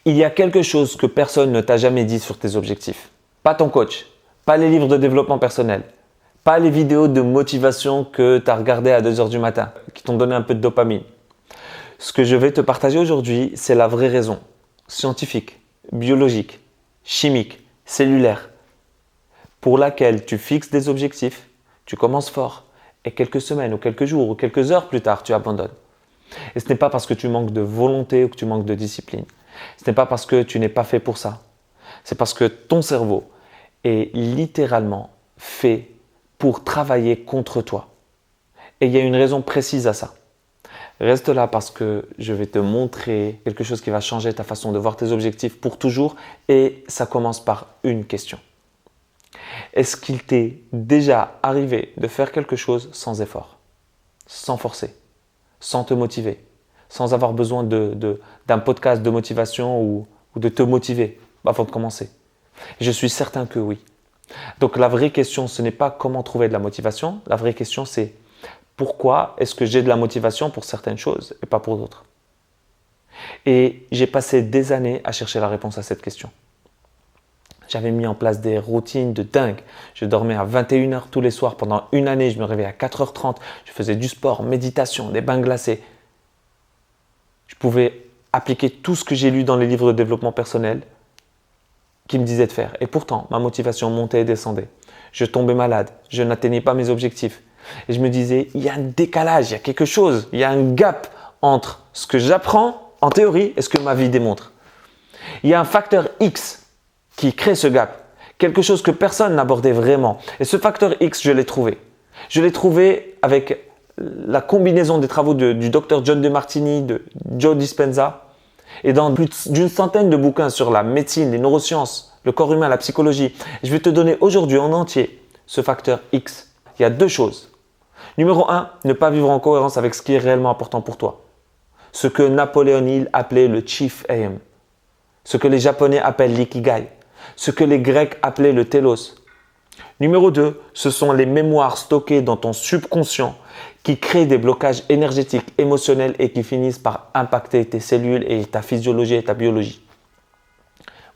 Il y a quelque chose que personne ne t'a jamais dit sur tes objectifs. Pas ton coach, pas les livres de développement personnel, pas les vidéos de motivation que tu as regardées à 2 heures du matin, qui t'ont donné un peu de dopamine. Ce que je vais te partager aujourd'hui, c'est la vraie raison scientifique, biologique, chimique, cellulaire, pour laquelle tu fixes des objectifs, tu commences fort et quelques semaines ou quelques jours ou quelques heures plus tard, tu abandonnes. Et ce n'est pas parce que tu manques de volonté ou que tu manques de discipline. Ce n'est pas parce que tu n'es pas fait pour ça. C'est parce que ton cerveau est littéralement fait pour travailler contre toi. Et il y a une raison précise à ça. Reste là parce que je vais te montrer quelque chose qui va changer ta façon de voir tes objectifs pour toujours. Et ça commence par une question. Est-ce qu'il t'est déjà arrivé de faire quelque chose sans effort, sans forcer, sans te motiver, sans avoir besoin d'un podcast de motivation ou de te motiver avant de commencer? Je suis certain que oui. Donc la vraie question, ce n'est pas comment trouver de la motivation. La vraie question, c'est pourquoi est-ce que j'ai de la motivation pour certaines choses et pas pour d'autres? Et j'ai passé des années à chercher la réponse à cette question. J'avais mis en place des routines de dingue. Je dormais à 21h tous les soirs pendant une année. Je me réveillais à 4h30. Je faisais du sport, méditation, des bains glacés. Je pouvais appliquer tout ce que j'ai lu dans les livres de développement personnel qui me disaient de faire. Et pourtant, ma motivation montait et descendait. Je tombais malade. Je n'atteignais pas mes objectifs. Et je me disais, il y a un décalage, il y a quelque chose, il y a un gap entre ce que j'apprends en théorie et ce que ma vie démontre. Il y a un facteur X qui crée ce gap. Quelque chose que personne n'abordait vraiment. Et ce facteur X, je l'ai trouvé. Je l'ai trouvé avec la combinaison des travaux du Dr John DeMartini, de Joe Dispenza et dans plus d'une centaine de bouquins sur la médecine, les neurosciences, le corps humain, la psychologie. Je vais te donner aujourd'hui en entier ce facteur X. Il y a 2 choses. Numéro 1, ne pas vivre en cohérence avec ce qui est réellement important pour toi. Ce que Napoléon Hill appelait le Chief Aim. Ce que les Japonais appellent l'ikigai. Ce que les Grecs appelaient le télos. Numéro 2, ce sont les mémoires stockées dans ton subconscient qui créent des blocages énergétiques, émotionnels et qui finissent par impacter tes cellules et ta physiologie et ta biologie.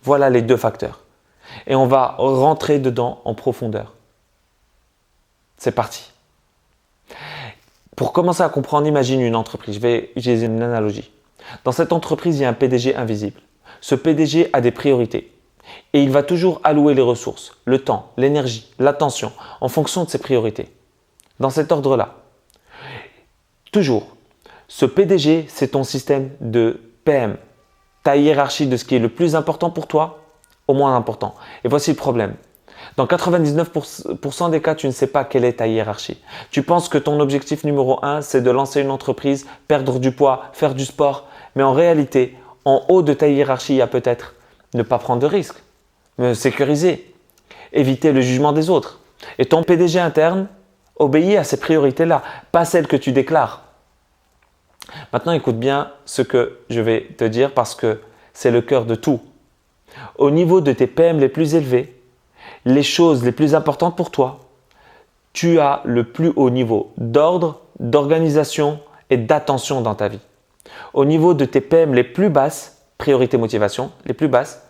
Voilà les 2 facteurs. Et on va rentrer dedans en profondeur. C'est parti. Pour commencer à comprendre, imagine une entreprise. Je vais utiliser une analogie. Dans cette entreprise, il y a un PDG invisible. Ce PDG a des priorités. Et il va toujours allouer les ressources, le temps, l'énergie, l'attention en fonction de ses priorités. Dans cet ordre-là. Toujours, ce PDG, c'est ton système de PM. Ta hiérarchie de ce qui est le plus important pour toi au moins important. Et voici le problème. Dans 99% des cas, tu ne sais pas quelle est ta hiérarchie. Tu penses que ton objectif numéro 1, c'est de lancer une entreprise, perdre du poids, faire du sport. Mais en réalité, en haut de ta hiérarchie, il y a peut-être ne pas prendre de risques, me sécuriser, éviter le jugement des autres. Et ton PDG interne obéit à ces priorités-là, pas celles que tu déclares. Maintenant, écoute bien ce que je vais te dire parce que c'est le cœur de tout. Au niveau de tes PM les plus élevés, les choses les plus importantes pour toi, tu as le plus haut niveau d'ordre, d'organisation et d'attention dans ta vie. Au niveau de tes PM les plus basses, priorité motivation, les plus basses,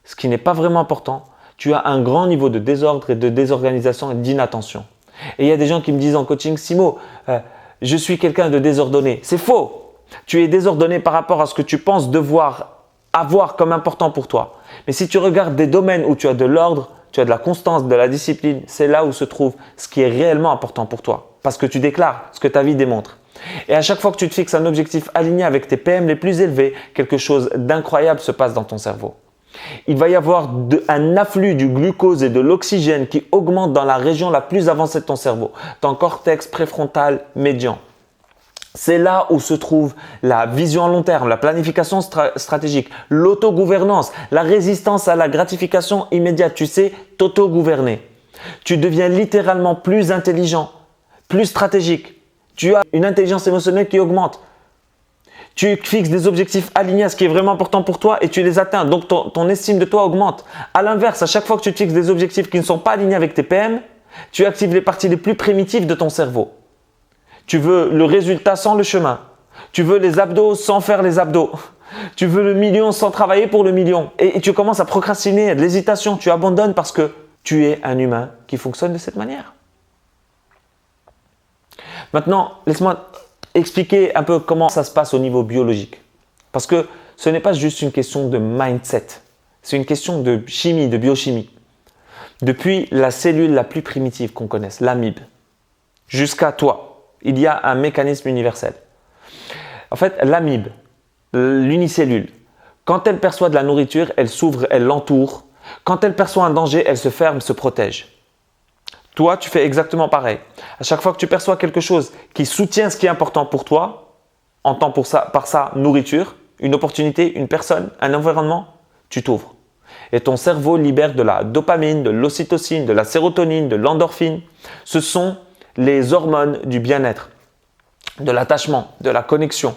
ce qui n'est pas vraiment important, tu as un grand niveau de désordre et de désorganisation et d'inattention. Et il y a des gens qui me disent en coaching, Simo, je suis quelqu'un de désordonné. C'est faux. Tu es désordonné par rapport à ce que tu penses devoir avoir comme important pour toi. Mais si tu regardes des domaines où tu as de l'ordre, tu as de la constance, de la discipline, c'est là où se trouve ce qui est réellement important pour toi. Parce que tu déclares ce que ta vie démontre. Et à chaque fois que tu te fixes un objectif aligné avec tes PM les plus élevés, quelque chose d'incroyable se passe dans ton cerveau. Il va y avoir un afflux du glucose et de l'oxygène qui augmente dans la région la plus avancée de ton cerveau, ton cortex préfrontal médian. C'est là où se trouve la vision à long terme, la planification stratégique, l'autogouvernance, la résistance à la gratification immédiate. Tu sais, t'auto-gouverner. Tu deviens littéralement plus intelligent, plus stratégique. Tu as une intelligence émotionnelle qui augmente. Tu fixes des objectifs alignés à ce qui est vraiment important pour toi et tu les atteins. Donc, ton estime de toi augmente. À l'inverse, à chaque fois que tu te fixes des objectifs qui ne sont pas alignés avec tes PM, tu actives les parties les plus primitives de ton cerveau. Tu veux le résultat sans le chemin. Tu veux les abdos sans faire les abdos. Tu veux le million sans travailler pour le million. Et tu commences à procrastiner, de l'hésitation, tu abandonnes parce que tu es un humain qui fonctionne de cette manière. Maintenant, laisse-moi expliquer un peu comment ça se passe au niveau biologique. Parce que ce n'est pas juste une question de mindset, c'est une question de chimie, de biochimie. Depuis la cellule la plus primitive qu'on connaisse, l'amibe, jusqu'à toi, il y a un mécanisme universel. En fait, l'amibe, l'unicellule, quand elle perçoit de la nourriture, elle s'ouvre, elle l'entoure. Quand elle perçoit un danger, elle se ferme, se protège. Toi, tu fais exactement pareil. À chaque fois que tu perçois quelque chose qui soutient ce qui est important pour toi, entends par ça nourriture, une opportunité, une personne, un environnement, tu t'ouvres. Et ton cerveau libère de la dopamine, de l'ocytocine, de la sérotonine, de l'endorphine. Ce sont les hormones du bien-être, de l'attachement, de la connexion.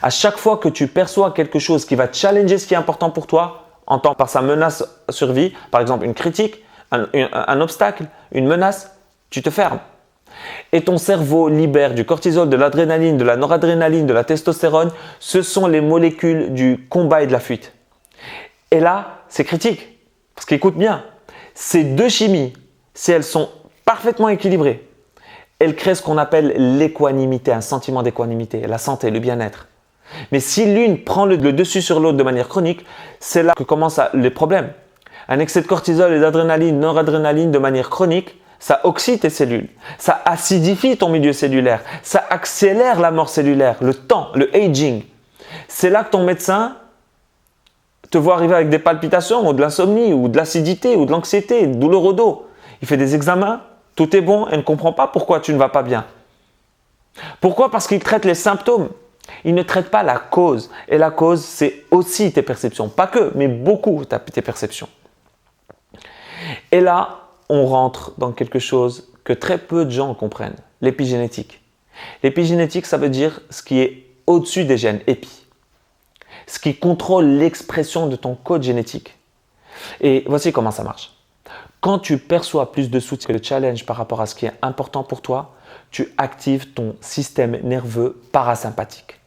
À chaque fois que tu perçois quelque chose qui va challenger ce qui est important pour toi, entends par sa menace survie, par exemple une critique, un obstacle, une menace, tu te fermes. Et ton cerveau libère du cortisol, de l'adrénaline, de la noradrénaline, de la testostérone. Ce sont les molécules du combat et de la fuite. Et là, c'est critique. Parce qu'écoute bien, ces deux chimies, si elles sont parfaitement équilibrées, elles créent ce qu'on appelle l'équanimité, un sentiment d'équanimité, la santé, le bien-être. Mais si l'une prend le dessus sur l'autre de manière chronique, c'est là que commencent les problèmes. Un excès de cortisol et d'adrénaline, noradrénaline de manière chronique, ça oxyde tes cellules, ça acidifie ton milieu cellulaire, ça accélère la mort cellulaire, le temps, le aging. C'est là que ton médecin te voit arriver avec des palpitations ou de l'insomnie ou de l'acidité ou de l'anxiété, douleur au dos. Il fait des examens, tout est bon et ne comprend pas pourquoi tu ne vas pas bien. Pourquoi? Parce qu'il traite les symptômes. Il ne traite pas la cause. Et la cause, c'est aussi tes perceptions. Pas que, mais beaucoup tes perceptions. Et là, on rentre dans quelque chose que très peu de gens comprennent, l'épigénétique. L'épigénétique, ça veut dire ce qui est au-dessus des gènes, épi. Ce qui contrôle l'expression de ton code génétique. Et voici comment ça marche. Quand tu perçois plus de soutien, de challenge par rapport à ce qui est important pour toi, tu actives ton système nerveux parasympathique.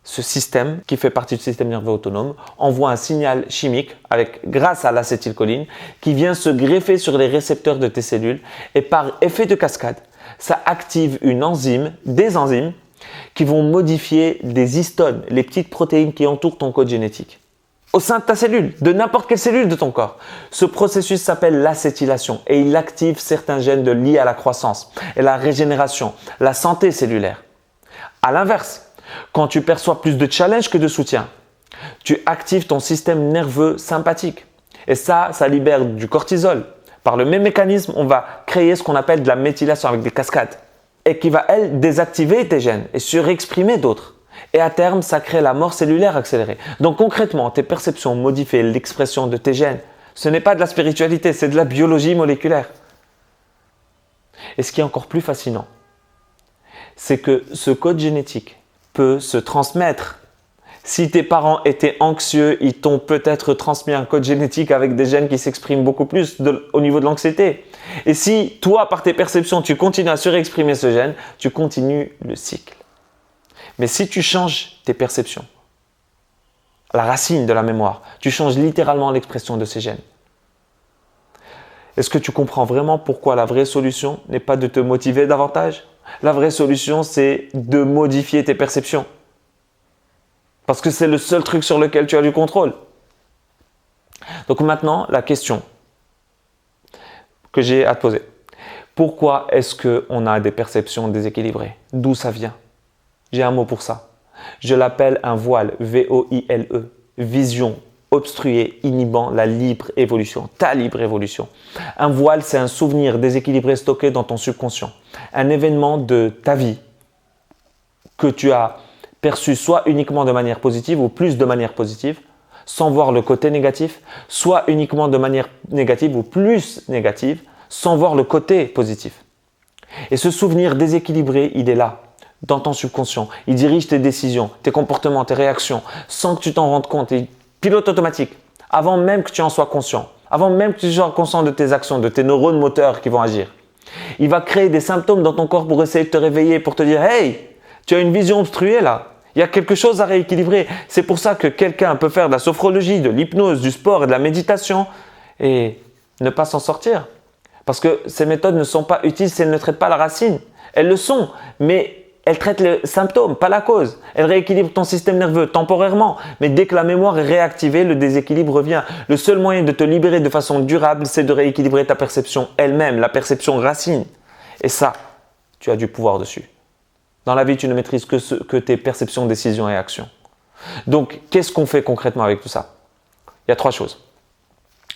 Ce système, qui fait partie du système nerveux autonome, envoie un signal chimique grâce à l'acétylcholine qui vient se greffer sur les récepteurs de tes cellules et par effet de cascade, ça active des enzymes qui vont modifier des histones, les petites protéines qui entourent ton code génétique. Au sein de ta cellule, de n'importe quelle cellule de ton corps. Ce processus s'appelle l'acétylation et il active certains gènes liés à la croissance et la régénération, la santé cellulaire. À l'inverse, quand tu perçois plus de challenge que de soutien, tu actives ton système nerveux sympathique. Et ça libère du cortisol. Par le même mécanisme, on va créer ce qu'on appelle de la méthylation avec des cascades. Et qui va, elle, désactiver tes gènes et surexprimer d'autres. Et à terme, ça crée la mort cellulaire accélérée. Donc concrètement, tes perceptions modifient l'expression de tes gènes. Ce n'est pas de la spiritualité, c'est de la biologie moléculaire. Et ce qui est encore plus fascinant, c'est que ce code génétique peut se transmettre. Si tes parents étaient anxieux, ils t'ont peut-être transmis un code génétique avec des gènes qui s'expriment beaucoup plus au niveau de l'anxiété. Et si toi, par tes perceptions, tu continues à surexprimer ce gène, tu continues le cycle. Mais si tu changes tes perceptions, la racine de la mémoire, tu changes littéralement l'expression de ces gènes. Est-ce que tu comprends vraiment pourquoi la vraie solution n'est pas de te motiver davantage? La vraie solution, c'est de modifier tes perceptions. Parce que c'est le seul truc sur lequel tu as du contrôle. Donc maintenant, la question que j'ai à te poser. Pourquoi est-ce qu'on a des perceptions déséquilibrées? D'où ça vient? J'ai un mot pour ça. Je l'appelle un voile, V-O-I-L-E, vision obstruée, inhibant la libre évolution, ta libre évolution. Un voile, c'est un souvenir déséquilibré stocké dans ton subconscient. Un événement de ta vie que tu as perçu soit uniquement de manière positive ou plus de manière positive, sans voir le côté négatif, soit uniquement de manière négative ou plus négative, sans voir le côté positif. Et ce souvenir déséquilibré, il est là, dans ton subconscient. Il dirige tes décisions, tes comportements, tes réactions, sans que tu t'en rendes compte. Et pilote automatique, avant même que tu en sois conscient, avant même que tu sois conscient de tes actions, de tes neurones moteurs qui vont agir. Il va créer des symptômes dans ton corps pour essayer de te réveiller, pour te dire « Hey, tu as une vision obstruée là. Il y a quelque chose à rééquilibrer. C'est pour ça que quelqu'un peut faire de la sophrologie, de l'hypnose, du sport et de la méditation et ne pas s'en sortir. Parce que ces méthodes ne sont pas utiles si elles ne traitent pas la racine. Elles le sont, mais elles traitent le symptôme, pas la cause. Elles rééquilibrent ton système nerveux temporairement, mais dès que la mémoire est réactivée, le déséquilibre revient. Le seul moyen de te libérer de façon durable, c'est de rééquilibrer ta perception elle-même, la perception racine. Et ça, tu as du pouvoir dessus. Dans la vie, tu ne maîtrises que tes perceptions, décisions et actions. Donc, qu'est-ce qu'on fait concrètement avec tout ça? Il y a 3 choses.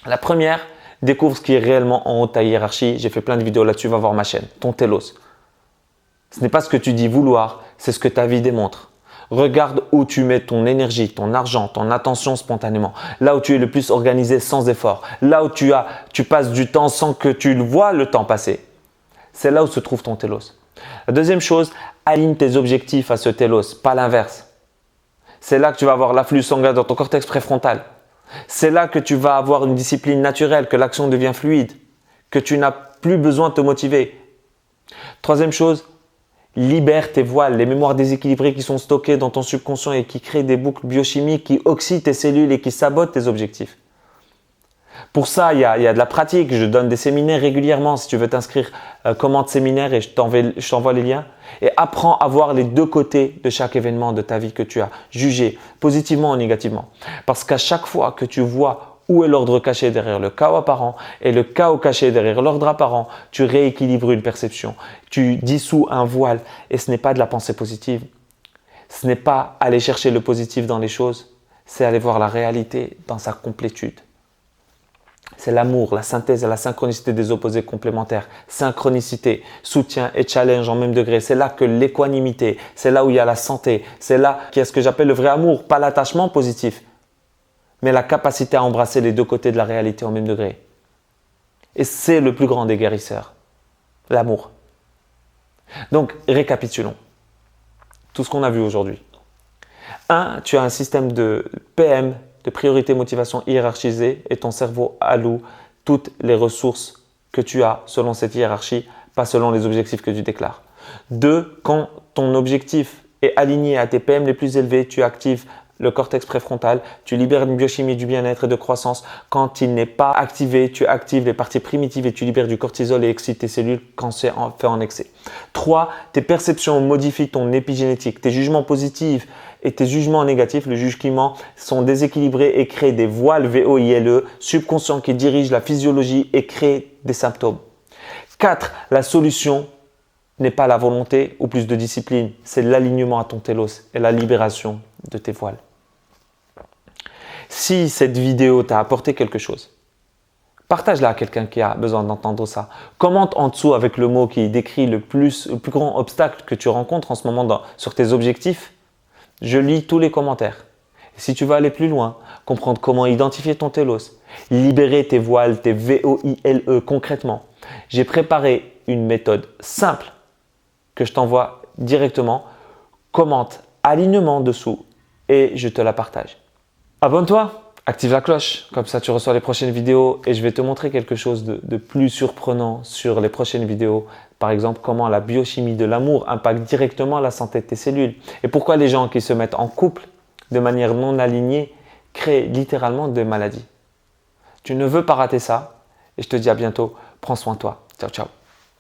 La première, découvre ce qui est réellement en haut de ta hiérarchie. J'ai fait plein de vidéos là-dessus, va voir ma chaîne, ton télos. Ce n'est pas ce que tu dis vouloir, c'est ce que ta vie démontre. Regarde où tu mets ton énergie, ton argent, ton attention spontanément. Là où tu es le plus organisé sans effort. Là où tu passes du temps sans que tu le vois le temps passer. C'est là où se trouve ton télos. La deuxième chose, aligne tes objectifs à ce télos, pas l'inverse. C'est là que tu vas avoir l'afflux sanguin dans ton cortex préfrontal. C'est là que tu vas avoir une discipline naturelle, que l'action devient fluide, que tu n'as plus besoin de te motiver. Troisième chose, libère tes voiles, les mémoires déséquilibrées qui sont stockées dans ton subconscient et qui créent des boucles biochimiques qui oxydent tes cellules et qui sabotent tes objectifs. Pour ça, il y a de la pratique. Je donne des séminaires régulièrement. Si tu veux t'inscrire, commente séminaire et je t'envoie les liens. Et apprends à voir les 2 côtés de chaque événement de ta vie que tu as jugé, positivement ou négativement. Parce qu'à chaque fois que tu vois où est l'ordre caché derrière le chaos apparent et le chaos caché derrière l'ordre apparent, tu rééquilibres une perception. Tu dissous un voile et ce n'est pas de la pensée positive. Ce n'est pas aller chercher le positif dans les choses. C'est aller voir la réalité dans sa complétude. C'est l'amour, la synthèse et la synchronicité des opposés complémentaires. Synchronicité, soutien et challenge en même degré. C'est là que l'équanimité, c'est là où il y a la santé. C'est là qu'il y a ce que j'appelle le vrai amour, pas l'attachement positif, mais la capacité à embrasser les 2 côtés de la réalité au même degré. Et c'est le plus grand des guérisseurs, l'amour. Donc, récapitulons tout ce qu'on a vu aujourd'hui. 1, tu as un système de PM, de priorité motivation hiérarchisée et ton cerveau alloue toutes les ressources que tu as selon cette hiérarchie, pas selon les objectifs que tu déclares. 2, quand ton objectif est aligné à tes PM les plus élevés, tu actives le cortex préfrontal, tu libères une biochimie du bien-être et de croissance. Quand il n'est pas activé, tu actives les parties primitives et tu libères du cortisol et excites tes cellules quand c'est fait en excès. 3, tes perceptions modifient ton épigénétique. Tes jugements positifs et tes jugements négatifs, le jugement, sont déséquilibrés et créent des voiles VOILE subconscients qui dirigent la physiologie et créent des symptômes. 4, la solution n'est pas la volonté ou plus de discipline, c'est l'alignement à ton télos et la libération de tes voiles. Si cette vidéo t'a apporté quelque chose, partage-la à quelqu'un qui a besoin d'entendre ça. Commente en dessous avec le mot qui décrit le plus grand obstacle que tu rencontres en ce moment sur tes objectifs. Je lis tous les commentaires. Si tu veux aller plus loin, comprendre comment identifier ton télos, libérer tes voiles, tes VOILE concrètement, j'ai préparé une méthode simple que je t'envoie directement. Commente alignement dessous et je te la partage. Abonne-toi, active la cloche, comme ça tu reçois les prochaines vidéos et je vais te montrer quelque chose de plus surprenant sur les prochaines vidéos. Par exemple, comment la biochimie de l'amour impacte directement la santé de tes cellules et pourquoi les gens qui se mettent en couple de manière non alignée créent littéralement des maladies. Tu ne veux pas rater ça et je te dis à bientôt. Prends soin de toi. Ciao, ciao.